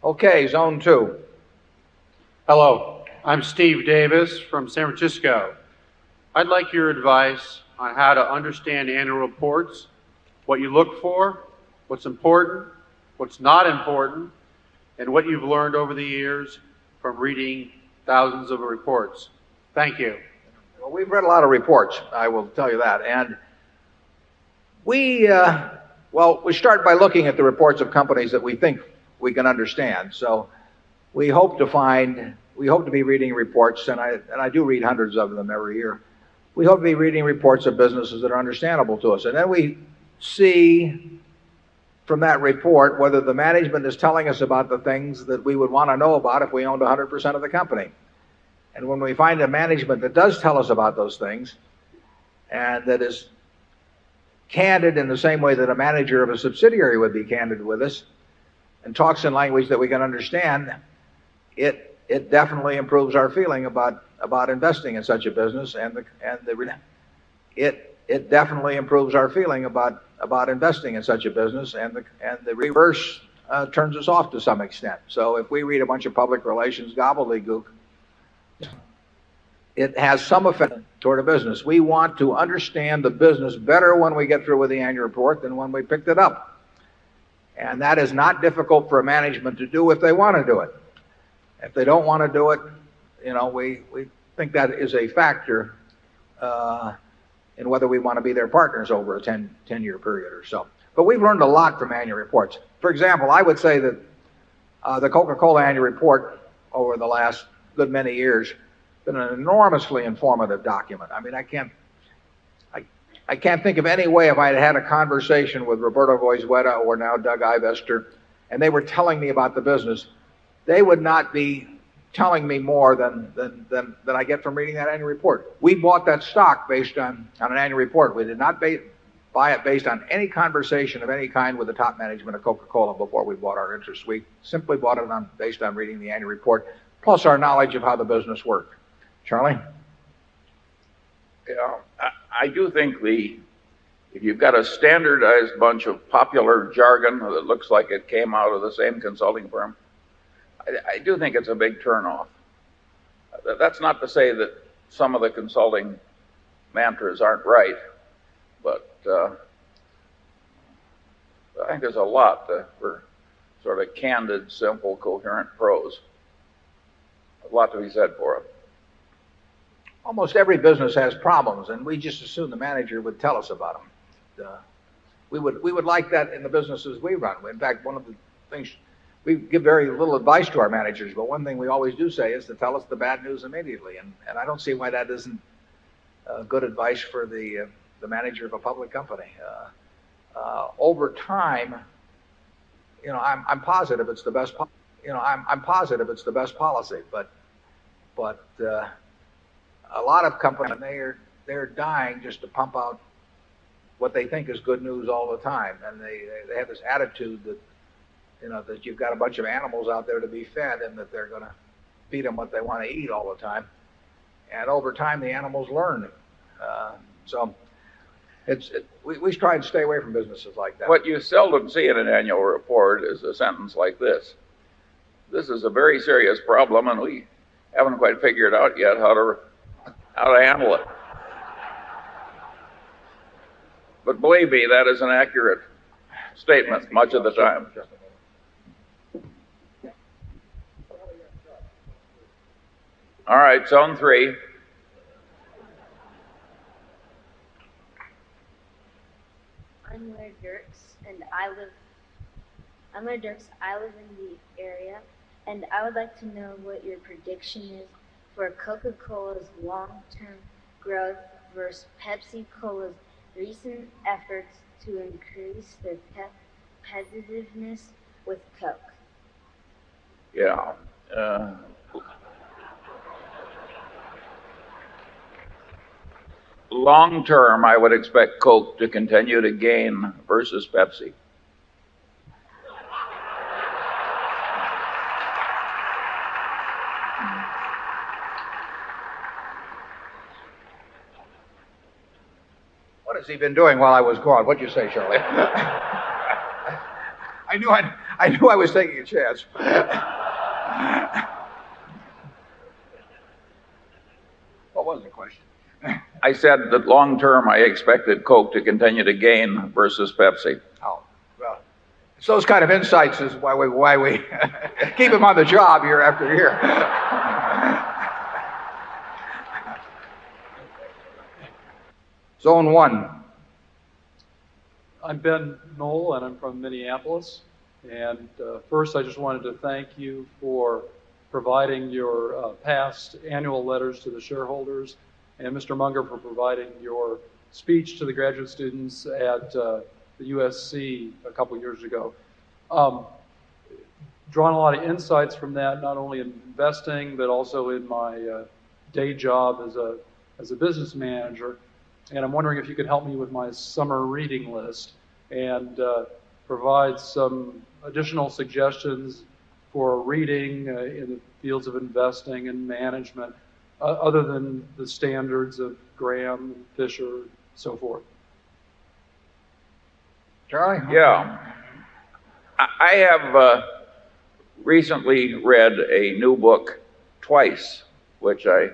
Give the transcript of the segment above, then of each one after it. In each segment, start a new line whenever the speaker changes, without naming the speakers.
Okay, zone 2.
Hello, I'm Steve Davis from San Francisco. I'd like your advice on how to understand annual reports, what you look for, what's important, what's not important, and what you've learned over the years from reading thousands of reports. Thank you.
Well, we've read a lot of reports, I will tell you that. And we start by looking at the reports of companies that we think we can understand. So we hope to be reading reports, and I do read hundreds of them every year. We hope to be reading reports of businesses that are understandable to us. And then we see from that report whether the management is telling us about the things that we would want to know about if we owned 100% of the company. And when we find a management that does tell us about those things and that is candid in the same way that a manager of a subsidiary would be candid with us and talks in language that we can understand, it definitely improves our feeling about investing in such a business, it definitely improves our feeling about investing in such a business, and the reverse turns us off to some extent. So if we read a bunch of public relations gobbledygook, it has some effect toward a business. We want to understand the business better when we get through with the annual report than when we picked it up. And that is not difficult for a management to do if they want to do it. If they don't want to do it, we think that is a factor in whether we want to be their partners over a 10-year period or so. But we've learned a lot from annual reports. For example, I would say that the Coca-Cola annual report over the last good many years has been an enormously informative document. I mean, I can't think of any way if I had had a conversation with Roberto Goizueta or now Doug Ivester, and they were telling me about the business, they would not be telling me more than I get from reading that annual report. We bought that stock based on an annual report. We did not buy it based on any conversation of any kind with the top management of Coca-Cola before we bought our interest. We simply bought it based on reading the annual report, plus our knowledge of how the business worked. Charlie?
Yeah, I do think if you've got a standardized bunch of popular jargon that looks like it came out of the same consulting firm, I do think it's a big turnoff. That's not to say that some of the consulting mantras aren't right, but I think there's a lot for sort of candid, simple, coherent prose. A lot to be said for it.
Almost every business has problems, and we just assume the manager would tell us about them. We would like that in the businesses we run. In fact, one of the things, we give very little advice to our managers, but one thing we always do say is to tell us the bad news immediately. And I don't see why that isn't good advice for the manager of a public company. Over time, I'm positive it's the best. I'm positive it's the best policy. But a lot of companies, they're dying just to pump out what they think is good news all the time, and they have this attitude that that you've got a bunch of animals out there to be fed, and that they're going to feed them what they want to eat all the time. And over time, the animals learn. So we try to stay away from businesses like that.
What you seldom see in an annual report is a sentence like this: "This is a very serious problem, and we haven't quite figured out yet how to handle it." But believe me, that is an accurate statement much of the time. All right, zone 3.
I'm Larry Dirks, and I live in the area, and I would like to know what your prediction is for Coca-Cola's long-term growth versus Pepsi-Cola's recent efforts to increase their competitiveness with Coke.
Yeah. Long term, I would expect Coke to continue to gain versus Pepsi.
What has he been doing while I was gone? What'd you say, Charlie? I knew I was taking a chance. What was the question?
I said that long term I expected Coke to continue to gain versus Pepsi.
Oh, well, it's those kind of insights is why we keep him on the job year after year. Zone 1.
I'm Ben Knoll, and I'm from Minneapolis. And first, I just wanted to thank you for providing your past annual letters to the shareholders, and Mr. Munger for providing your speech to the graduate students at the USC a couple years ago. Drawn a lot of insights from that, not only in investing, but also in my day job as a business manager. And I'm wondering if you could help me with my summer reading list and provide some additional suggestions for reading in the fields of investing and management, other than the standards of Graham, Fisher, so forth.
Charlie?
Yeah. I have recently read a new book twice, which I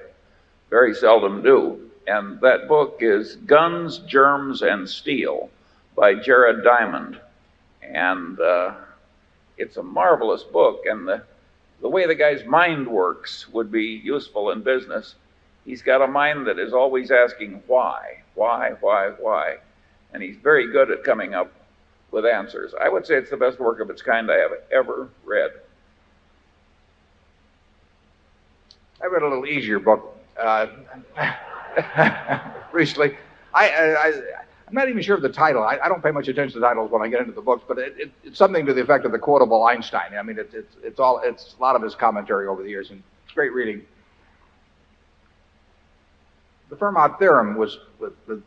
very seldom do. And that book is Guns, Germs, and Steel by Jared Diamond. And it's a marvelous book. And the way the guy's mind works would be useful in business. He's got a mind that is always asking why. And he's very good at coming up with answers. I would say it's the best work of its kind I have ever read.
I read a little easier book recently. I'm not even sure of the title. I don't pay much attention to titles when I get into the books, but it's something to the effect of the quotable Einstein. I mean, it's a lot of his commentary over the years, and it's great reading. The Fermat Theorem was the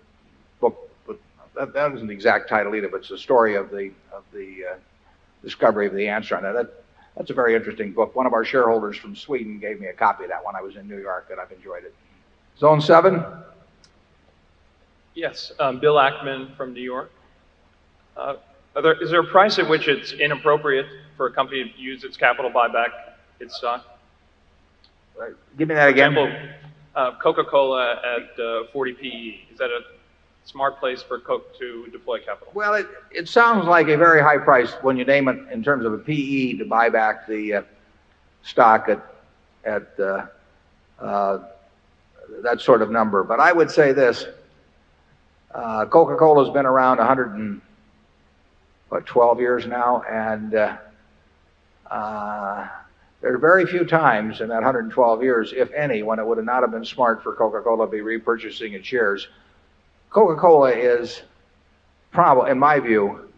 book. That isn't the exact title either, but it's the story of the discovery of the answer on that. That's a very interesting book. One of our shareholders from Sweden gave me a copy of that when I was in New York, and I've enjoyed it. Zone 7.
Yes, Bill Ackman from New York. Is there a price at which it's inappropriate for a company to use its capital to buy back its stock?
Give me that again.
For example, Coca-Cola at 40 PE. Is that a smart place for Coke to deploy capital?
Well, it sounds like a very high price when you name it in terms of a PE to buy back the stock at that sort of number. But I would say this. Coca-Cola's been around 112 years now, and there are very few times in that 112 years, if any, when it would not have been smart for Coca-Cola to be repurchasing its shares. Coca-Cola is probably, in my view,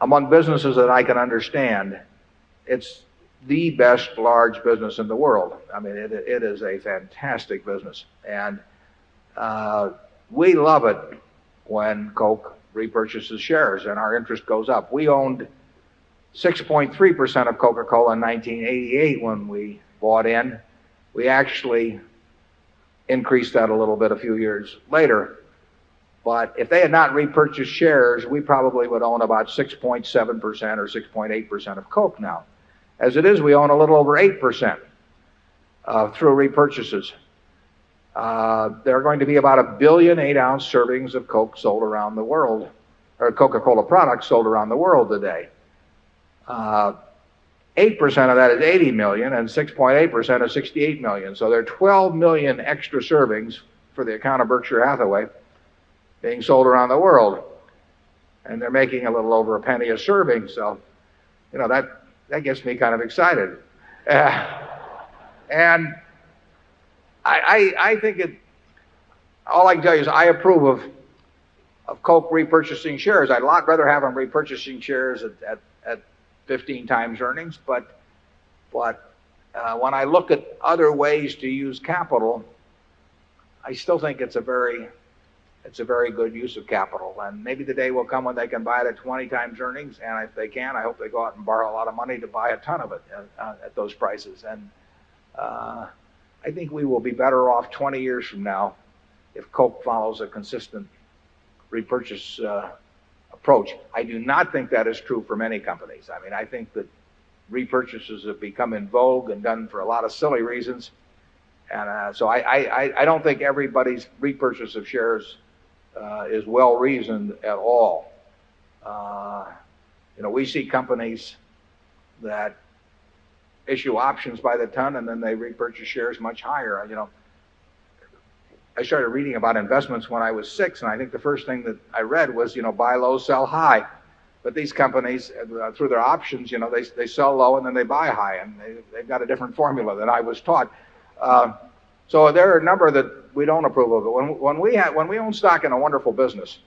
among businesses that I can understand, it's the best large business in the world. I mean, it is a fantastic business. And we love it when Coke repurchases shares and our interest goes up. We owned 6.3% of Coca-Cola in 1988 when we bought in. We actually increased that a little bit a few years later. But if they had not repurchased shares, we probably would own about 6.7% or 6.8% of Coke now. As it is, we own a little over 8% through repurchases. There are going to be about 1 billion 8-ounce servings of Coke sold around the world, or Coca-Cola products sold around the world today. 8% of that is 80 million, and 6.8% is 68 million. So there are 12 million extra servings for the account of Berkshire Hathaway being sold around the world. And they're making a little over a penny a serving, so, you know, that gets me kind of excited. And I think all I can tell you is I approve of Coke repurchasing shares. I'd a lot rather have them repurchasing shares at 15 times earnings, but when I look at other ways to use capital, I still think it's a very good use of capital. And maybe the day will come when they can buy it at 20 times earnings, and if they can, I hope they go out and borrow a lot of money to buy a ton of it at those prices. And I think we will be better off 20 years from now if Coke follows a consistent repurchase approach. I do not think that is true for many companies. I mean, I think that repurchases have become in vogue and done for a lot of silly reasons. And so I don't think everybody's repurchase of shares is well reasoned at all. You know, we see companies that issue options by the ton and then they repurchase shares much higher. You know, I started reading about investments when I was 6, and I think the first thing that I read was, you know, buy low, sell high. But these companies, through their options, you know, they sell low and then they buy high, and they've got a different formula than I was taught. So there are a number that we don't approve of. But when we own stock in a wonderful business,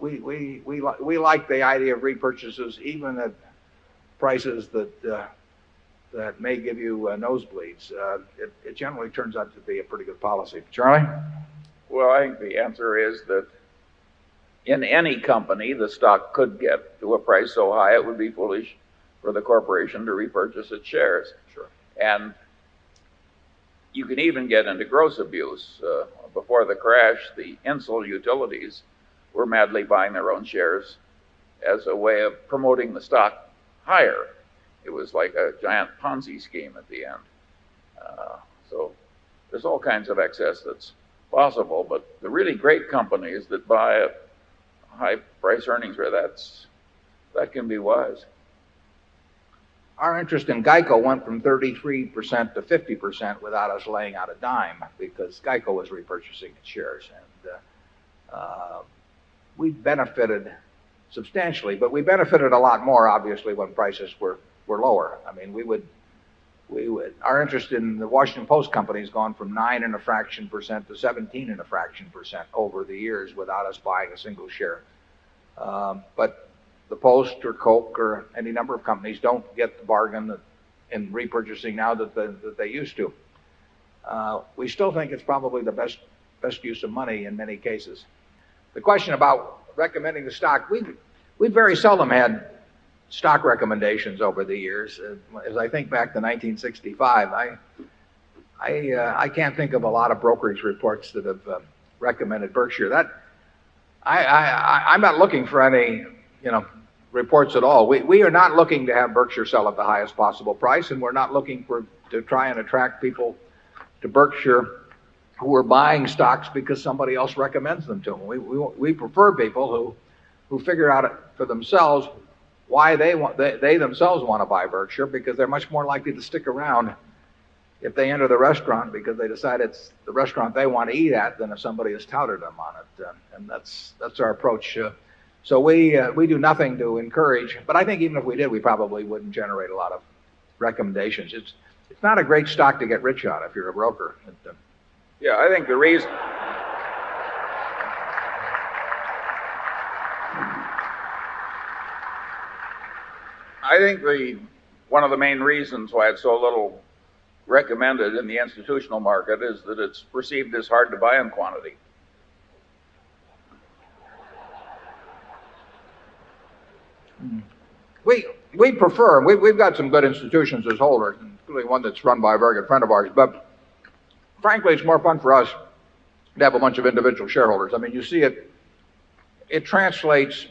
we like the idea of repurchases even at prices that may give you nosebleeds. It generally turns out to be a pretty good policy. Charlie?
Well, I think the answer is that in any company, the stock could get to a price so high it would be foolish for the corporation to repurchase its shares.
Sure.
And you can even get into gross abuse. Before the crash, the Insul utilities were madly buying their own shares as a way of promoting the stock higher. It was like a giant Ponzi scheme at the end. So there's all kinds of excess that's possible, but the really great companies that buy at high price earnings rate, that can be wise.
Our interest in Geico went from 33% to 50% without us laying out a dime, because Geico was repurchasing its shares. And we benefited substantially, but we benefited a lot more, obviously, when prices were lower. I mean, our interest in the Washington Post company has gone from 9.5% to 17.5% over the years without us buying a single share. But the Post or Coke or any number of companies don't get the bargain in repurchasing now that they used to. We still think it's probably the best use of money in many cases. The question about recommending the stock, we've very seldom had stock recommendations over the years. As I think back to 1965, I can't think of a lot of brokerage reports that have recommended Berkshire. I'm not looking for any, reports at all. We are not looking to have Berkshire sell at the highest possible price, and we're not looking to try and attract people to Berkshire who are buying stocks because somebody else recommends them to them. We prefer people who figure out for themselves why they themselves want to buy Berkshire, because they're much more likely to stick around if they enter the restaurant because they decide it's the restaurant they want to eat at than if somebody has touted them on it. And that's our approach. So we do nothing to encourage, but I think even if we did, we probably wouldn't generate a lot of recommendations. It's not a great stock to get rich on if you're a broker.
Yeah, I think the reason. I think one of the main reasons why it's so little recommended in the institutional market is that it's perceived as hard to buy in quantity.
We prefer, we've got some good institutions as holders, including one that's run by a very good friend of ours, but frankly, it's more fun for us to have a bunch of individual shareholders. I mean, you see it translates,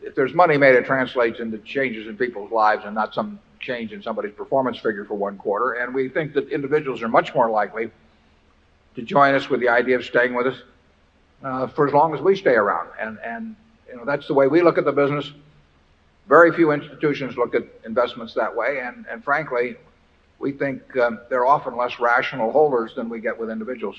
if there's money made, it translates into changes in people's lives and not some change in somebody's performance figure for one quarter. And we think that individuals are much more likely to join us with the idea of staying with us for as long as we stay around. And that's the way we look at the business. Very few institutions look at investments that way, and frankly, we think they're often less rational holders than we get with individuals.